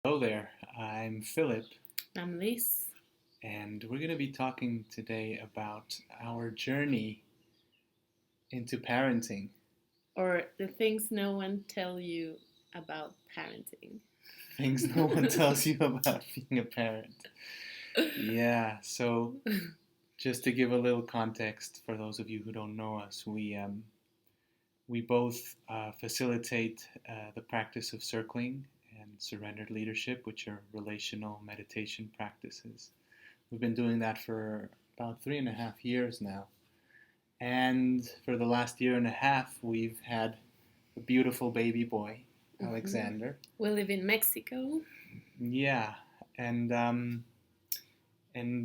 Hello there, I'm Philip, I'm Liz. and we're going to be talking today about our journey into parenting. Or the things no one tell you about parenting. Things no one tells you about being a parent. Yeah, so just to give a little context for those of you who don't know us, we both facilitate the practice of circling and surrendered leadership, which are relational meditation practices. We've been doing that for about 3.5 years now. And for the last year and a half, we've had a beautiful baby boy, Mhm. Alexander. We live in Mexico. Yeah, and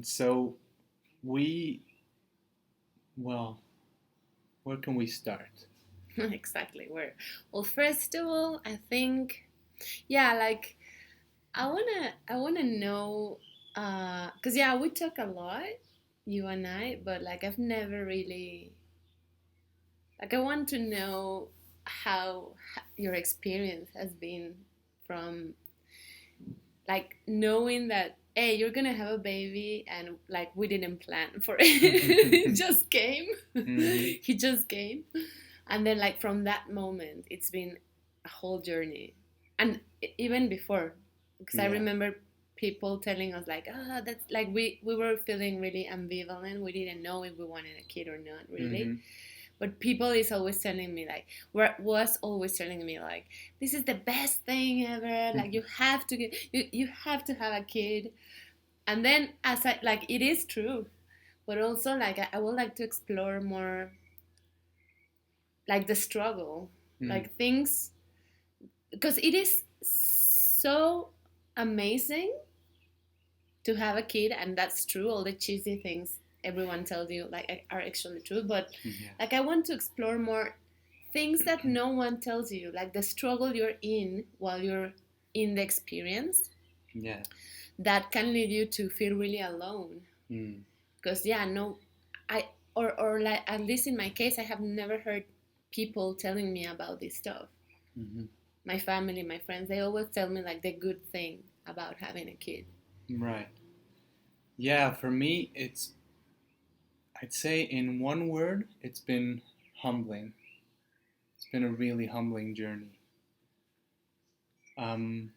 so we, well, where can we start? Exactly where. Well, first of all, I think, yeah, like I wanna know, cause yeah, we talk a lot, you and I, but like I've never really, like I want to know how your experience has been from like knowing that hey, you're gonna have a baby and like we didn't plan for it. It just came. Mm-hmm. He just came. And then like from that moment it's been a whole journey. And even before, because I Yeah. remember people telling us like that's like we were feeling really ambivalent. We didn't know if we wanted a kid or not really, Mm-hmm. but people is always telling me like was always telling me like this is the best thing ever, like you have to get you have to have a kid. And then as I like it is true, but also like I would like to explore more like the struggle, Mm. like things, because it is so amazing to have a kid, and that's true, all the cheesy things everyone tells you like are actually true, but Yeah. like I want to explore more things that no one tells you, like the struggle you're in while you're in the experience, Yeah. that can lead you to feel really alone. Mm. Because yeah, no, I or like at least in my case, I have never heard people telling me about this stuff. Mm-hmm. My family, my friends, they always tell me like the good thing about having a kid. Right. Yeah, for me, I'd say in one word, it's been humbling. It's been a really humbling journey. Um,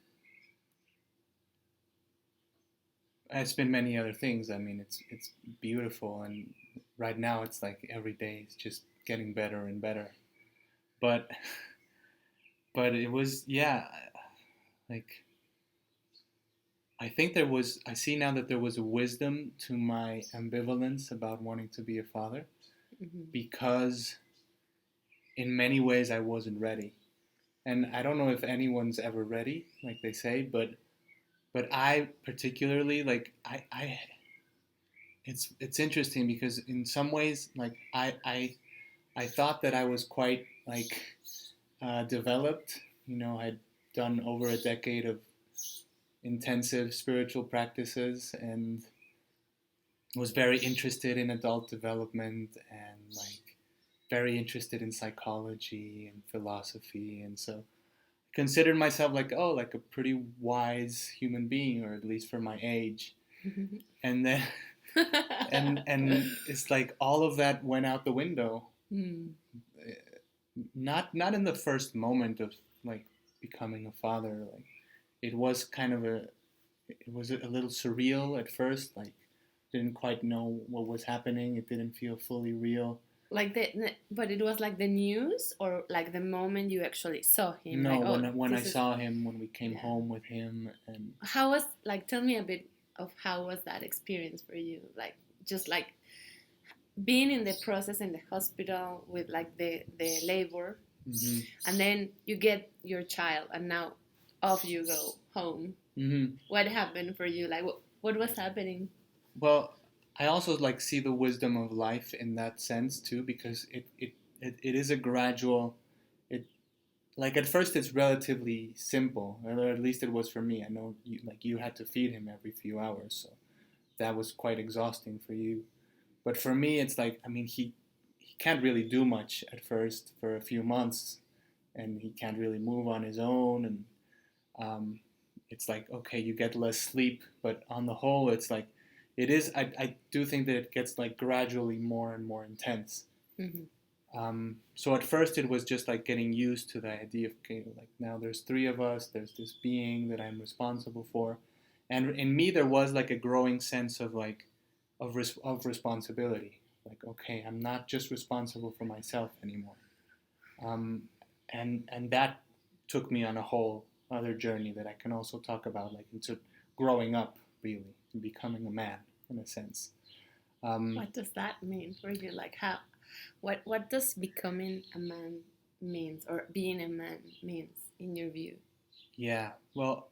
it's been many other things. I mean, it's beautiful, and right now it's like every day it's just getting better and better. But but it was, yeah, like I think there was. I see now that there was a wisdom to my ambivalence about wanting to be a father, Mm-hmm. because in many ways I wasn't ready. And I don't know if anyone's ever ready, like they say, but I particularly like I it's interesting because in some ways like I thought that I was quite like developed. You know, I'd done over a decade of intensive spiritual practices and was very interested in adult development and like very interested in psychology and philosophy, and so considered myself like, oh, like a pretty wise human being, or at least for my age. And then and it's like all of that went out the window. Mm. Not in the first moment of like becoming a father. Like it was kind of it was a little surreal at first. Like didn't quite know what was happening. It didn't feel fully real. Like but it was like the news or like the moment you actually saw him, No, like oh when I this is saw him, when we came yeah. home with him, and How was like tell me a bit of how was that experience for you, like just like being in the process in the hospital with like the labor, mm-hmm. and then you get your child and now off you go home. Mm-hmm. What happened for you, like what was happening? Well, I also like see the wisdom of life in that sense too, because it is a gradual. It like at first it's relatively simple, or at least it was for me. I know you had to feed him every few hours, so that was quite exhausting for you. But for me, it's like, I mean, he can't really do much at first for a few months, and he can't really move on his own, and um, it's like, okay, you get less sleep, but on the whole, it's like, it is, I do think that it gets like gradually more and more intense. Mm-hmm. So at first it was just like getting used to the idea of, okay, like now there's three of us, there's this being that I'm responsible for. And in me, there was like a growing sense of like, of responsibility. Like, okay, I'm not just responsible for myself anymore. Um, and that took me on a whole other journey that I can also talk about, like into growing up, really, and becoming a man in a sense. Um, What does that mean for you? Like how? What does becoming a man means, or being a man means in your view? yeah, well,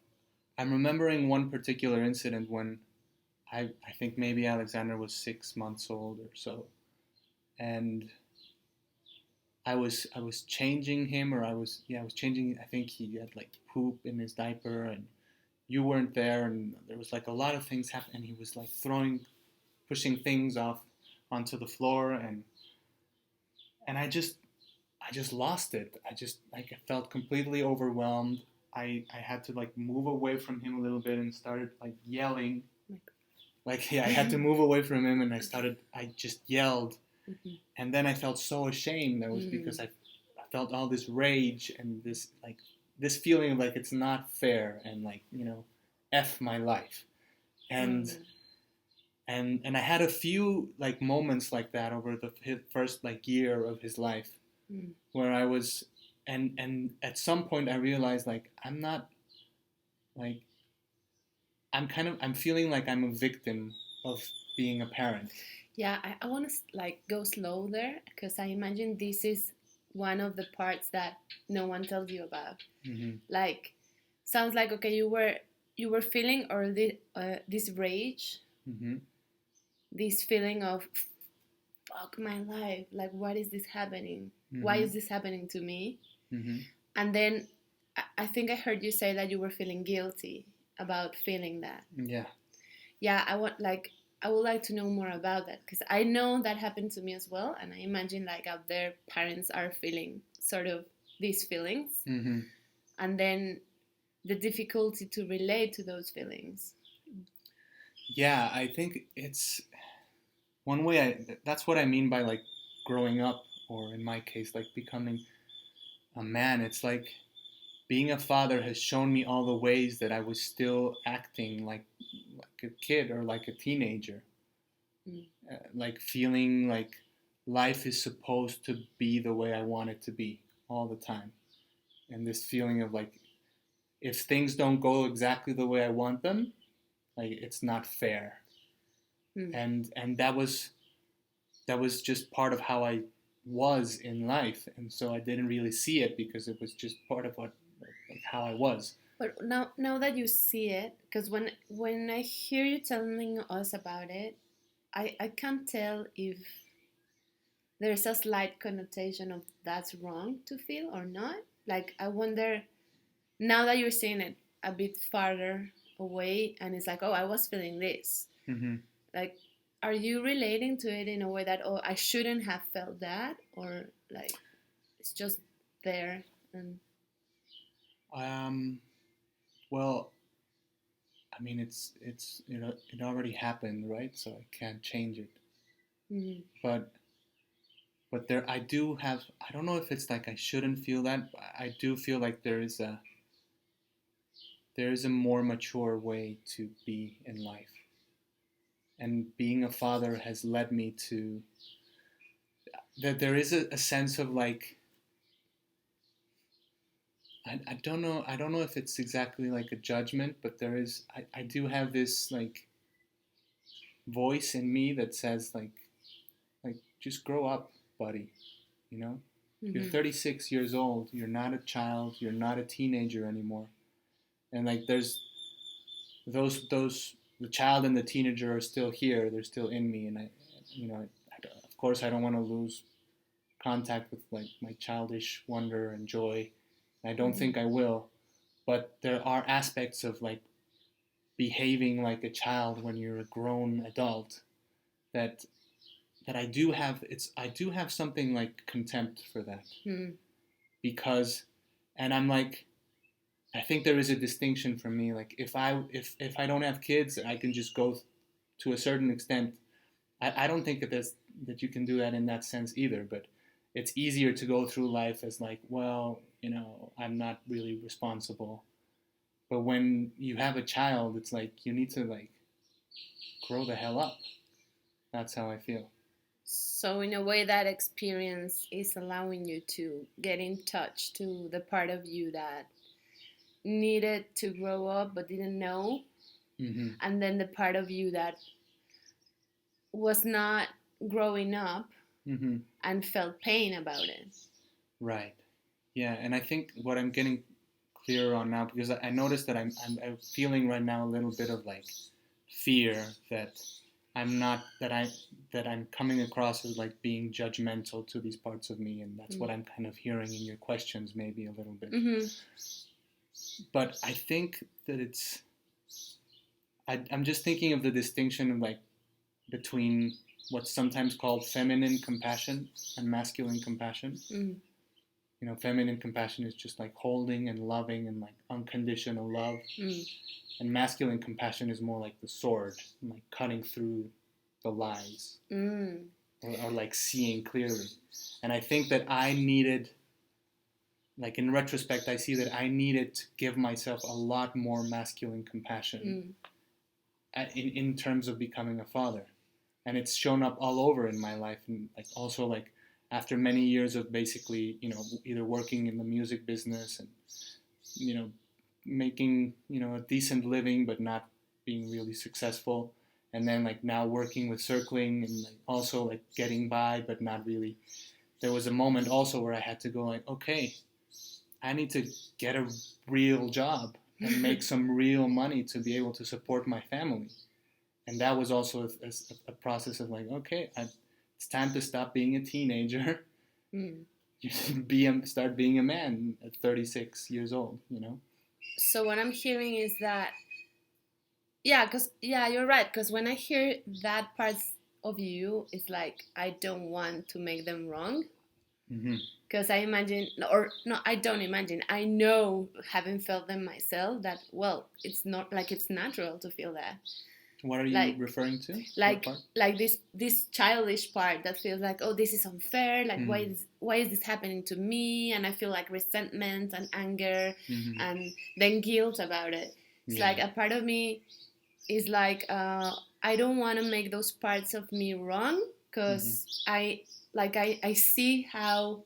I'm remembering one particular incident when I think maybe Alexander was 6 months old or so, and I was changing him, or I was changing. I think he had like poop in his diaper, and you weren't there, and there was like a lot of things happening. And he was like pushing things off onto the floor, and I just lost it. I just like I felt completely overwhelmed. I had to like move away from him a little bit and started like yelling. Like yeah, I had to move away from him, and I just yelled, Mm-hmm. and then I felt so ashamed. That was because I felt all this rage and this feeling of like it's not fair, and like f my life. and Mm. and I had a few like moments like that over his first like year of his life, Mm. where I was, and at some point I realized like I'm not like I'm feeling like I'm a victim of being a parent. Yeah, I want to like go slow there because I imagine this is one of the parts that no one tells you about. Mm-hmm. Like, sounds like okay, you were feeling or this rage, Mm-hmm. this feeling of fuck my life. Like, what is this happening? Why Mm-hmm. is this happening to me? Mm-hmm. And then I think I heard you say that you were feeling guilty about feeling that. Yeah. Yeah, I would like to know more about that because I know that happened to me as well, and I imagine like out there parents are feeling sort of these feelings, Mm-hmm. and then the difficulty to relate to those feelings. Yeah, I think it's one way. That's what I mean by like growing up, or in my case, like becoming a man. It's like being a father has shown me all the ways that I was still acting like a kid or like a teenager, Mm. like feeling like life is supposed to be the way I want it to be all the time, and this feeling of like if things don't go exactly the way I want them, like it's not fair, Mm. and that was just part of how I was in life, and so I didn't really see it because it was just part of what like how I was. But now that you see it, because when I hear you telling us about it, I can't tell if there's a slight connotation of that's wrong to feel or not. Like I wonder now that you're seeing it a bit farther away, and it's like, oh, I was feeling this. Mm-hmm. Like, are you relating to it in a way that, oh, I shouldn't have felt that, or like it's just there and Um, well, I mean, it's it already happened, right? So I can't change it. mm-hmm. But there, I do have. I don't know if it's like I shouldn't feel that. But I do feel like there is a more mature way to be in life, and being a father has led me to that. There is a sense of like I don't know. I don't know if it's exactly like a judgment, but there is. I do have this like voice in me that says like just grow up, buddy. You know, you're Mm-hmm. 36 years old. You're not a child. You're not a teenager anymore. And like there's those the child and the teenager are still here. They're still in me, and of course I don't want to lose contact with like my childish wonder and joy. I don't Mm-hmm. think I will. But there are aspects of like behaving like a child when you're a grown adult that I do have something like contempt for that Mm-hmm. because and I'm like I think there is a distinction for me. Like if I don't have kids, I can just go to a certain extent. I don't think that you can do that in that sense either. But it's easier to go through life as like, well, I'm not really responsible. But when you have a child, it's like you need to like grow the hell up. That's how I feel. So in a way, that experience is allowing you to get in touch to the part of you that needed to grow up but didn't know, Mm-hmm. and then the part of you that was not growing up Mm-hmm. and felt pain about it. Right. Yeah, and I think what I'm getting clearer on now, because I noticed that I'm feeling right now a little bit of like fear that I'm not that I'm coming across as like being judgmental to these parts of me, and that's what I'm kind of hearing in your questions, maybe a little bit. Mm-hmm. But I think that I'm just thinking of the distinction of like between what's sometimes called feminine compassion and masculine compassion. Mm-hmm. Feminine compassion is just like holding and loving and like unconditional love. Mm-hmm. And masculine compassion is more like the sword, like cutting through the lies, Mm. or like seeing clearly. And I think that I needed, like in retrospect, I see that I needed to give myself a lot more masculine compassion in terms of becoming a father. And it's shown up all over in my life, and like also like after many years of basically either working in the music business and you know making a decent living but not being really successful, and then like now working with circling and like also like getting by but not really. There was a moment also where I had to go like, okay, I need to get a real job and make some real money to be able to support my family. And that was also a process of like, okay, it's time to stop being a teenager. Mm. Start being a man at 36 years old. So what I'm hearing is that, yeah, because yeah, you're right. Because when I hear that parts of you, it's like I don't want to make them wrong. Mm-hmm. Because I imagine, or no, I don't imagine. I know, having felt them myself, that well, it's not like it's natural to feel that. What are you Like, referring to? What like, part? like this childish part that feels like, oh, this is unfair. Like, Mm. why is this happening to me? And I feel like resentment and anger, Mm-hmm. and then guilt about it. It's Yeah. like a part of me is like, I don't want to make those parts of me wrong, Mm-hmm. because I see how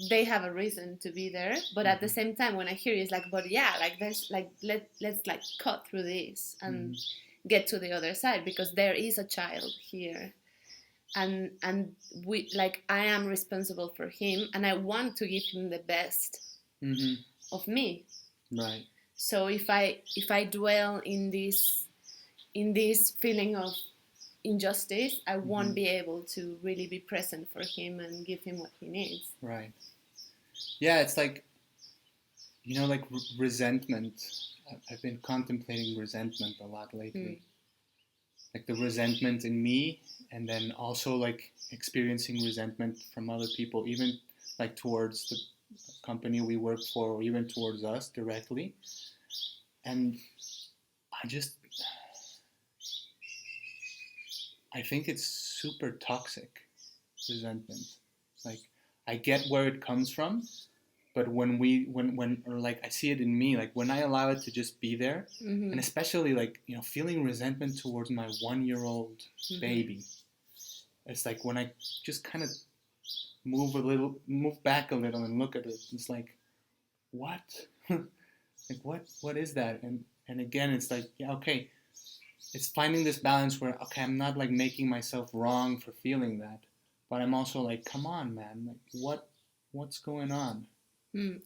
they have a reason to be there, but at the Mm-hmm. same time when I hear it, it's like, but yeah, like there's like let's like cut through this and get to the other side, because there is a child here, and we, like, I am responsible for him and I want to give him the best Mm-hmm. of me. Right. So if I dwell in this feeling of injustice, I won't Mm-hmm. be able to really be present for him and give him what he needs. Right. Yeah, it's like like resentment. I've been contemplating resentment a lot Mm. lately. Like the resentment in me, and then also like experiencing resentment from other people, even like towards the company we work for, or even towards us directly. And I just, I think it's super toxic resentment. Like I get where it comes from, but when or like I see it in me, like when I allow it to just be there, Mm-hmm. and especially like feeling resentment towards my 1 year old Mm-hmm. baby. It's like when I just kind of move back a little and look at it, it's like, what? Like what is that? And again, it's like, yeah, okay, it's finding this balance where, okay, I'm not like making myself wrong for feeling that, but I'm also like, come on, man, like what's going on?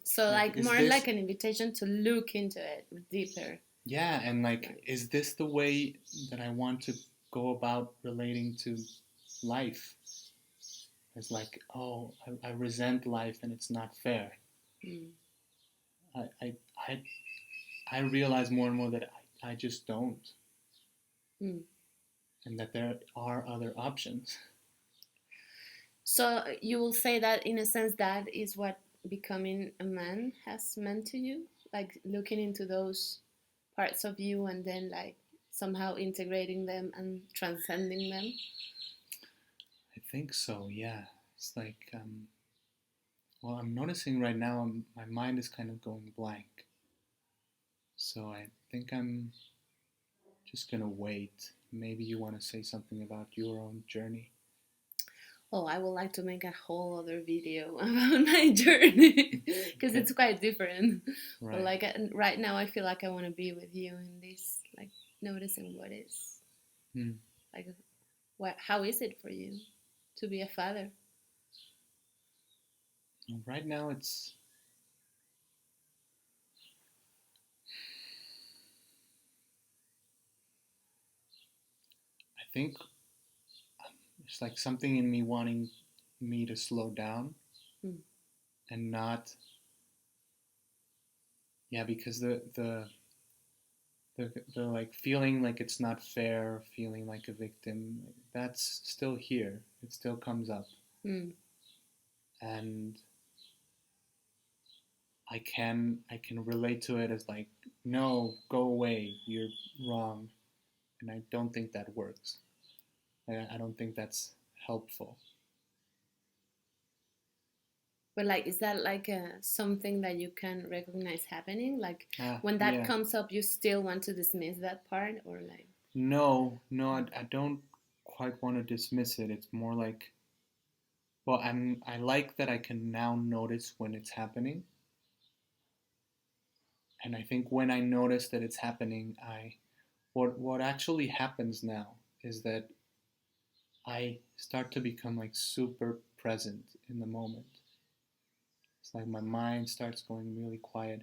So Like, like is more this, like an invitation to look into it deeper. yeah, and like, Right. is this the way that I want to go about relating to life? It's like, oh, I resent life and it's not fair. Mm. I, I, I, I realize more and more that I just don't, Mm. and that there are other options. So you will say that in a sense that is what becoming a man has meant to you? Like looking into those parts of you and then like somehow integrating them and transcending them? I think so. Yeah. It's like well, I'm noticing right now my mind is kind of going blank. So I think I'm just gonna wait. Maybe you want to say something about your own journey. Oh, I would like to make a whole other video about my journey because Okay. it's quite different. But Right. like right now, I feel like I want to be with you in this, like noticing what is Hmm. like, what, how is it for you to be a father? Right now, it's. I think it's like something in me wanting me to slow down Mm, and not. Yeah, because the like feeling like it's not fair, feeling like a victim, that's still here. It still comes up, mm. and I can relate to it as like, no, go away, you're wrong, and I don't think that works. I don't think that's helpful. But like, is that like something that you can recognize happening? Like when that Yeah. comes up, you still want to dismiss that part, or like? No, no, I don't quite want to dismiss it. It's more like, well, I like that I can now notice when it's happening, and I think when I notice that it's happening, what actually happens now is that I start to become like super present in the moment. It's like my mind starts going really quiet,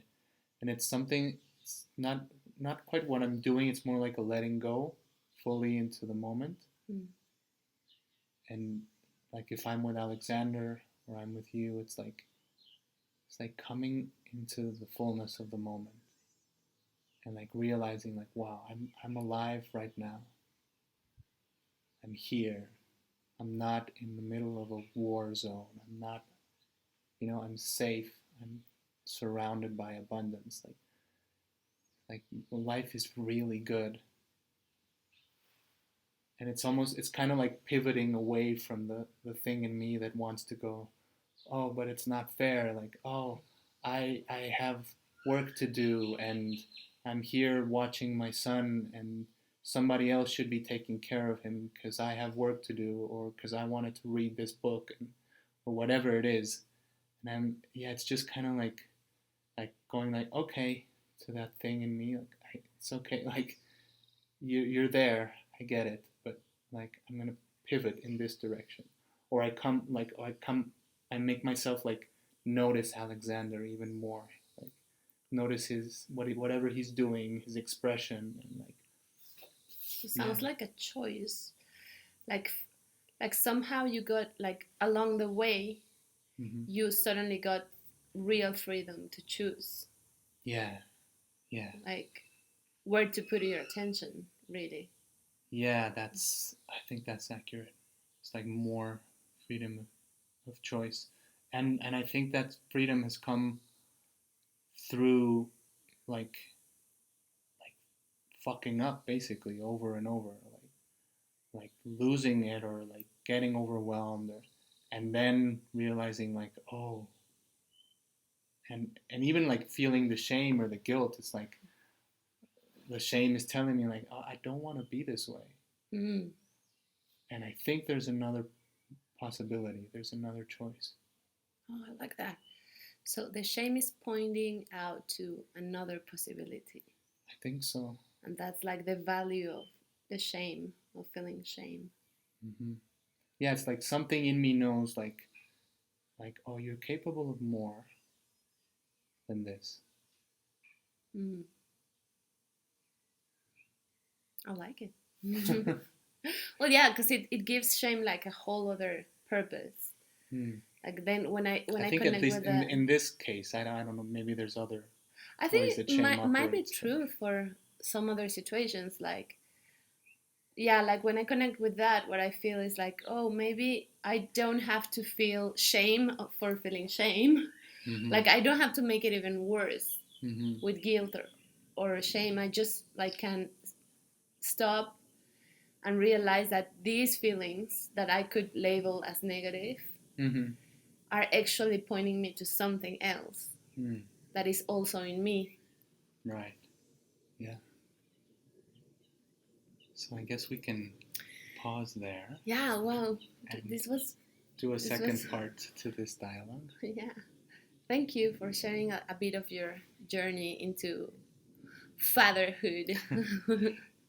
and it's something. It's not quite what I'm doing. It's more like a letting go fully into the moment. Mm. And like if I'm with Alexander or I'm with you, it's like coming into the fullness of the moment and like realizing like, wow, I'm alive right now. I'm here. I'm not in the middle of a war zone. I'm not, I'm safe. I'm surrounded by abundance. Like life is really good. And it's kind of like pivoting away from the thing in me that wants to go, oh, but it's not fair. Like, oh, I have work to do, and I'm here watching my son, and somebody else should be taking care of him because I have work to do, or because I wanted to read this book, or whatever it is. And yeah, it's just kind of like going like, okay, to that thing in me, like, it's okay, like you're there, I get it, but like I'm gonna pivot in this direction, or I make myself like notice Alexander even more, like notice whatever he's doing, his expression, and like It yeah. sounds like a choice. Like like somehow you got like along the way, Hmm. you suddenly got real freedom to choose, Yeah, yeah, like where to put your attention, really. yeah. I think that's accurate. It's like more freedom of choice, and I think that freedom has come through like like fucking up basically over and over, like losing it or like getting overwhelmed, and then realizing like, oh, and even like feeling the shame or the guilt. It's like the shame is telling me like, oh, I don't want to be this way, Mm. and I think there's another possibility, there's another choice. Oh, I like that. So the shame is pointing out to another possibility, I think so. and that's like the value of the shame, of feeling shame. Hmm. Yeah, it's like something in me knows like, oh, you're capable of more than this. Mm. I like it. Well, yeah, because it gives shame like a whole other purpose. Hmm. Like then when I I think at connect least with the, in this case, I don't know, maybe there's other I ways think that it shame might be operates, but true for some other situations. Like yeah, like when I connect with that, what I feel is like, oh, maybe I don't have to feel shame for feeling shame. Mm-hmm. Like I don't have to make it even worse Mm-hmm. with guilt or shame. I just like can stop and realize that these feelings that I could label as negative Mm-hmm. are actually pointing me to something else Mm. that is also in me. Right. Yeah. So I guess we can pause there Yeah, well, and this was do a this was second part to this dialogue. yeah. Thank you for sharing a bit of your journey into fatherhood.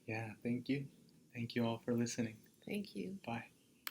Yeah, thank you. Thank you all for listening. Thank you. Bye.